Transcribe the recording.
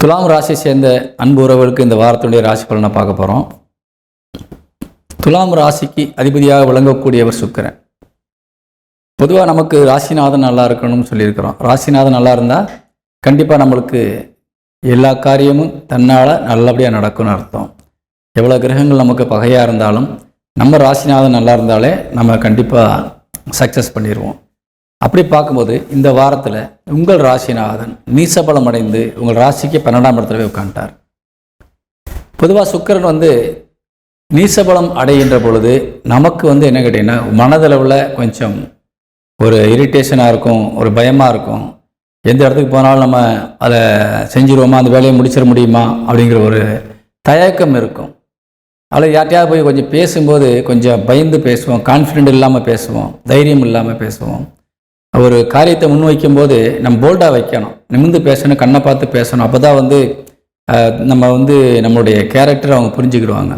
துலாம் ராசி சேர்ந்த அன்பு உறவுகளுக்கு இந்த வாரத்துடைய ராசி பலனை பார்க்க போகிறோம். துலாம் ராசிக்கு அதிபதியாக விளங்கக்கூடியவர் சுக்கிரன். பொதுவாக நமக்கு ராசிநாதன் நல்லா இருக்கணும்னு சொல்லியிருக்கிறோம். ராசிநாதன் நல்லா இருந்தால் கண்டிப்பாக நம்மளுக்கு எல்லா காரியமும் தன்னால் நல்லபடியாக நடக்கும்னு அர்த்தம். எவ்வளோ கிரகங்கள் நமக்கு பகையாக இருந்தாலும் நம்ம ராசிநாதன் நல்லா இருந்தாலே நம்ம கண்டிப்பாக சக்ஸஸ் பண்ணிடுவோம். அப்படி பார்க்கும்போது இந்த வாரத்தில் உங்கள் ராசிநாதன் நீசபலம் அடைந்து உங்கள் ராசிக்கு 12ஆம் இடத்துல உட்காந்துட்டார். பொதுவாக சுக்கிரன் நீசபலம் அடைகின்ற பொழுது நமக்கு என்ன கேட்டிங்கன்னா மனதளவில் கொஞ்சம் ஒரு இரிட்டேஷனாக இருக்கும், ஒரு பயமாக இருக்கும். எந்த இடத்துக்கு போனாலும் நம்ம அதை செஞ்சுருவோமா, அந்த வேலையை முடிச்சிட முடியுமா அப்படிங்கிற ஒரு தயக்கம் இருக்கும். அதில் யார்ட்டையாவது போய் கொஞ்சம் பேசும்போது கொஞ்சம் பயந்து பேசுவோம், கான்ஃபிடென்ட் இல்லாமல் பேசுவோம், தைரியம் இல்லாமல் பேசுவோம். ஒரு காரியத்தை முன்வைக்கும் போது நம்ம போல்டாக வைக்கணும், நிமிர்ந்து பேசணும், கண்ணை பார்த்து பேசணும். அப்போ தான் நம்ம நம்மளுடைய கேரக்டரை அவங்க புரிஞ்சுக்கிடுவாங்க.